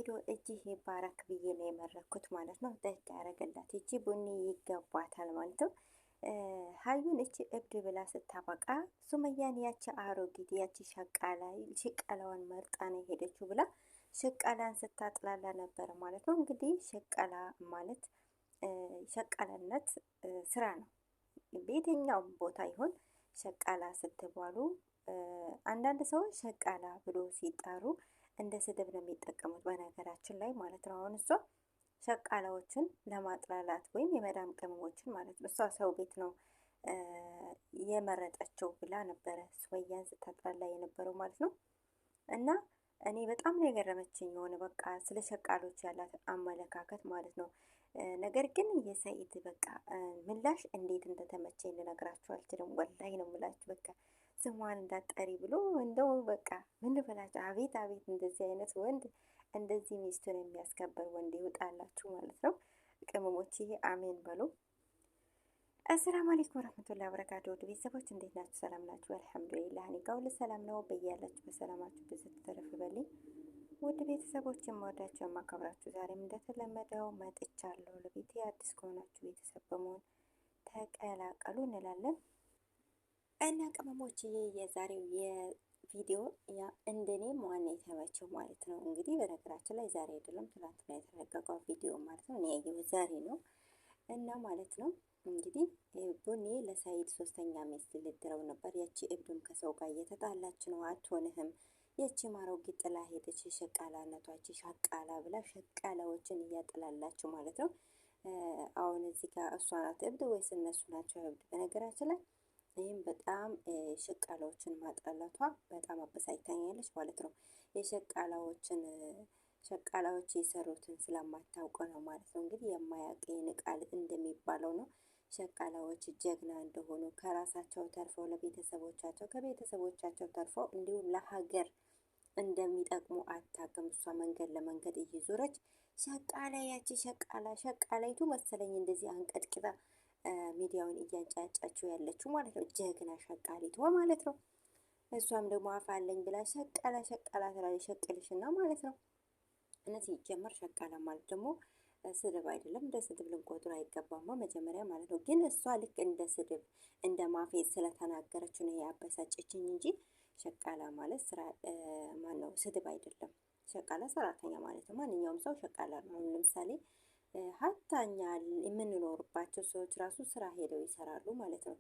ሄዶ እጅህ ይባረክ ብዬ ነው የመረኩት ማለት ነው። ደግ ያደረገላት እቺ ቡኒ ይገባታል ማለት ነው። ሀዩን እቺ እብድ ብላ ስታበቃ ሱመያን ያቺ አሮጊት ያቺ ሽቀላዋን መርጣ ነው ሄደችው ብላ ሽቀላን ስታጥላላ ነበር ማለት ነው። እንግዲህ ሽቀላ ማለት ሸቀላነት ስራ ነው። በየትኛውም ቦታ ይሁን ሸቃላ ስትባሉ አንዳንድ ሰዎች ሸቃላ ብሎ ሲጣሩ እንደ ስድብ ነው የሚጠቀሙት በነገራችን ላይ ማለት ነው። አሁን እሷ ሸቃላዎችን ለማጥላላት ወይም የመዳም ቅመሞችን ማለት ነው እሷ ሰው ቤት ነው የመረጠችው ብላ ነበረ ሱመያን ስታጥላላ የነበረው ማለት ነው። እና እኔ በጣም ነው የገረመችኝ የሆነ በቃ ስለ ሸቃሎች ያላት አመለካከት ማለት ነው። ነገር ግን የሰኢድ በቃ ምላሽ እንዴት እንደተመቸኝ ልነግራችሁ አልችልም። ወላሂ ነው የምላችሁ በቃ ስሟን እንዳጠሪ ብሎ እንደው በቃ ምን ልበላችሁ፣ አቤት አቤት! እንደዚህ አይነት ወንድ እንደዚህ ሚስቱን የሚያስከብር ወንድ ይውጣላችሁ ማለት ነው። ቅመሞችዬ አሜን በሉ። አሰላሙ አለይኩም ወረህመቱላሂ ወበረካቱ። ውድ ቤተሰቦች እንዴት ናችሁ? ሰላም ናችሁ? አልሐምዱሊላህ እኔ ጋር ሁሉ ሰላም ነው። በያላችሁ በሰላማችሁ ብዙ ተረፍ በልኝ። ውድ ቤተሰቦች የምወዳችሁ የማከብራችሁ ዛሬም እንደተለመደው መጥቻለሁ። ለቤቴ አዲስ ከሆናችሁ ቤተሰብ በመሆን ተቀላቀሉ እንላለን እና ቅመሞችዬ የዛሬው የቪዲዮ እንደኔ ዋና የተመቸው ማለት ነው። እንግዲህ በነገራችን ላይ ዛሬ አይደለም ትናንት ነው የተለቀቀው ቪዲዮ ማለት ነው። እኔ ያየሁት ዛሬ ነው እና ማለት ነው እንግዲህ ቡኒ ለሰኢድ ሶስተኛ ሚስት ልድረው ነበር። ያቺ እብዱም ከሰው ጋር እየተጣላች ነው። አትሆንህም የቺ ማሮጊት ጥላ ሄደች። ሸቃላነቷች ሻቃላ ብላ ሸቃላዎችን እያጥላላችሁ ማለት ነው። አሁን እዚህ ጋር እሷ ናት እብድ ወይስ እነሱ ናቸው እብድ? በነገራችን ላይ ይህም በጣም ሸቃላዎችን ማጥላላቷ በጣም አበሳጭታኛለች ማለት ነው። ሸቃላዎች የሰሩትን ስለማታውቅ ነው ማለት ነው። እንግዲህ የማያውቅ ይንቃል እንደሚባለው ነው። ሸቃላዎች ጀግና እንደሆኑ ከራሳቸው ተርፈው ለቤተሰቦቻቸው ከቤተሰቦቻቸው ተርፈው እንዲሁም ለሀገር እንደሚጠቅሙ አታውቅም። እሷ መንገድ ለመንገድ እየዞረች ሸቃላ ያቺ ሸቃላይቱ መሰለኝ እንደዚህ አንቀጥቅጣ ሚዲያውን እያንጫጫችው ያለችው ማለት ነው። ጀግና ሸቃሊቷ ማለት ነው። እሷም ደግሞ አፋለኝ ብላ ሸቃላ ትላለች። ሸቅልሽና ማለት ነው። እነዚህ ይጀመር ሸቃላ ማለት ደግሞ ስድብ አይደለም። እንደ ስድብ ልንቆጥሩ አይገባማ መጀመሪያ ማለት ነው። ግን እሷ ልክ እንደ ስድብ እንደ ማፌዝ ስለተናገረችው ነው ያበሳጨችኝ እንጂ ሸቃላ ማለት ስራ ማነው ስድብ አይደለም። ሸቃላ ሰራተኛ ማለት ነው። ማንኛውም ሰው ሸቃላ ነው። ለምሳሌ ሀታኛ የምንኖርባቸው ሰዎች ራሱ ስራ ሄደው ይሰራሉ ማለት ነው።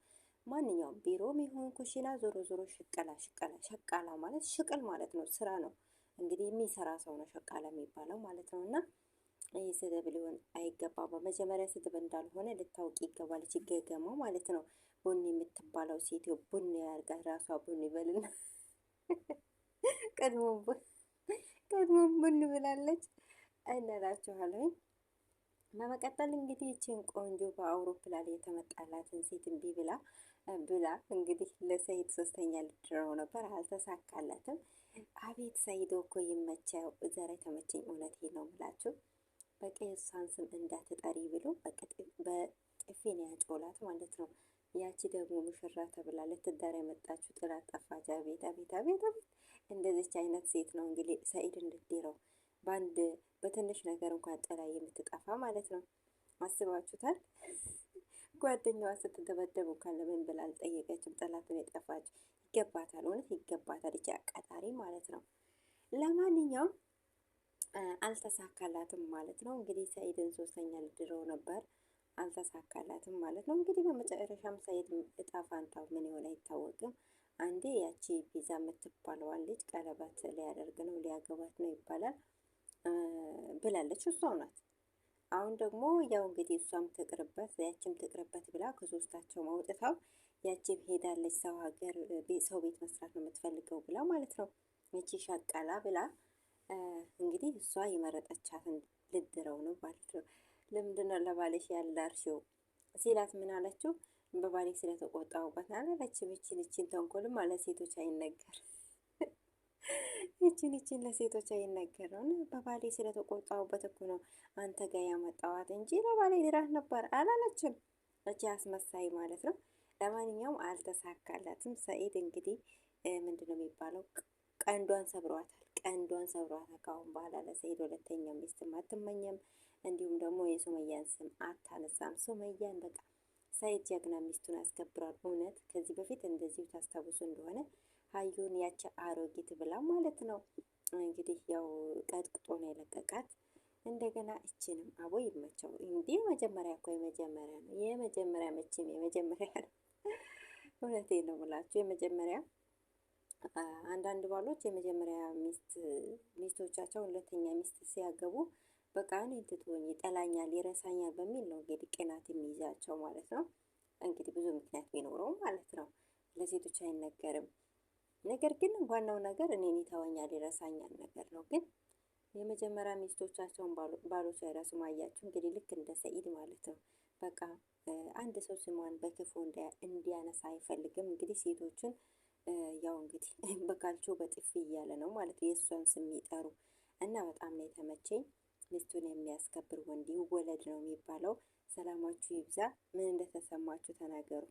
ማንኛውም ቢሮም ይሁን ኩሽና ዞሮ ዞሮ ሸቃላ ማለት ሽቅል ማለት ነው። ስራ ነው እንግዲህ የሚሰራ ሰው ነው ሸቃላ የሚባለው ማለት ነው። እና ይህ ስድብ ሊሆን አይገባም። በመጀመሪያ ስድብ እንዳልሆነ ልታውቂ ይገባል። ገገማው ማለት ነው። ቡኒ የምትባለው ሴትዮ ቡኒ ያርጋት ራሷ ቡኒ በልና ቀድሞ ቡኒ ብላለች እንላችኋለሁ። በመቀጠል እንግዲህ ይችን ቆንጆ በአውሮፕላን የተመጣላትን ሴት እምቢ ብላ እንግዲህ ለሰኢድ ሶስተኛ ልድረው ነበር፣ አልተሳካለትም። አቤት ሰኢድ እኮ ይመቸው ዘር ተመቸኝ። እውነት ነው ብላችሁ በቀይ እሷን ስም እንዳትጠሪ ብሎ በጥፊ ነው ያጮላት ማለት ነው። ያቺ ደግሞ ሙሽራ ተብላ ልትዳር የመጣችሁ ጥላት ጠፋች። አቤት አቤት አቤት አቤት! እንደዚች አይነት ሴት ነው እንግዲህ ሰኢድ እንድትድረው በትንሽ ነገር እንኳን ጥላ የምትጠፋ ማለት ነው። አስባችሁታል? ጓደኛዋ ስትደበደቡ እንኳን ለምን ብላ አልጠየቀችም። ጥላትን የጠፋች ይገባታል፣ እውነት ይገባታል። እቺ አቃጣሪ ማለት ነው። ለማንኛውም አልተሳካላትም ማለት ነው። እንግዲህ ሰኢድን ሶስተኛ ልድረው ነበር፣ አልተሳካላትም ማለት ነው። እንግዲህ በመጨረሻም ሰኢድ እጣ ፋንታው ምን ይሆን አይታወቅም። አንዴ ያቺ ቪዛ የምትባለዋን ልጅ ቀለበት ሊያደርግ ነው ሊያገባት ነው ይባላል ብላለች። እሷው ናት። አሁን ደግሞ ያው እንግዲህ እሷም ትቅርበት ያቺም ትቅርበት ብላ ከሶስታቸው ማውጥታው ያቺም ሄዳለች ሰው ሀገር ሰው ቤት መስራት ነው የምትፈልገው ብላ ማለት ነው። ያቺ ሻቃላ ብላ እንግዲህ እሷ የመረጠቻትን ልድረው ነው ማለት ነው። ለምንድነው ለባለሽ ያላርሽው ሲላት ምን አለችው? በባሌ ስለተቆጣሁበት አላለችም። ይችን ተንኮልም ማለት ሴቶች አይነገር ይችን ለሴቶች አይነገር ነው። በባሌ ስለተቆጣሁበት እኮ ነው አንተ ጋር ያመጣዋት እንጂ ለባሌ ድራት ነበር አላለችም። እቺ አስመሳይ ማለት ነው። ለማንኛውም አልተሳካላትም። ሰኢድ እንግዲህ ምንድነው የሚባለው ቀንዷን ሰብሯታል። ቀንዷን ሰብሯታ። ካሁን በኋላ ለሰኢድ ሁለተኛ ሚስትም አትመኘም። እንዲሁም ደግሞ የሱመያን ስም አታነሳም። ሱመያን በቃ ሰኢድ ጀግና ሚስቱን ያስከብራል። እውነት ከዚህ በፊት እንደዚሁ ታስታውሱ እንደሆነ ሀዩን ያቺ አሮጊት ብላ ማለት ነው እንግዲህ ያው ቀጥቅጦ ነው የለቀቃት። እንደገና እችንም አቦ ይመቸው። እንዲህ መጀመሪያ እኮ የመጀመሪያ ነው የመጀመሪያ መቼም የመጀመሪያ ነው። እውነቴን ነው ብላችሁ የመጀመሪያ አንዳንድ ባሎች የመጀመሪያ ሚስቶቻቸው ሁለተኛ ሚስት ሲያገቡ በቃ እኔን ትቶኝ ይጠላኛል፣ ይረሳኛል በሚል ነው እንግዲህ ቅናት የሚይዛቸው ማለት ነው። እንግዲህ ብዙ ምክንያት ቢኖረውም ማለት ነው ለሴቶች አይነገርም። ነገር ግን ዋናው ነገር እኔን ይተወኛል፣ ይረሳኛል ነገር ነው። ግን የመጀመሪያ ሚስቶቻቸውን ባሎች አይረሱም። አያችሁ እንግዲህ ልክ እንደ ሰኢድ ማለት ነው። በቃ አንድ ሰው ስሟን በክፉ እንዲያነሳ አይፈልግም። እንግዲህ ሴቶችን ያው እንግዲህ በካልቾ በጥፊ እያለ ነው ማለት የእሷን ስም ይጠሩ እና በጣም ነው የተመቸኝ። ሚስቱን የሚያስከብር ወንድ ይወለድ ነው የሚባለው። ሰላማችሁ ይብዛ። ምን እንደተሰማችሁ ተናገሩ።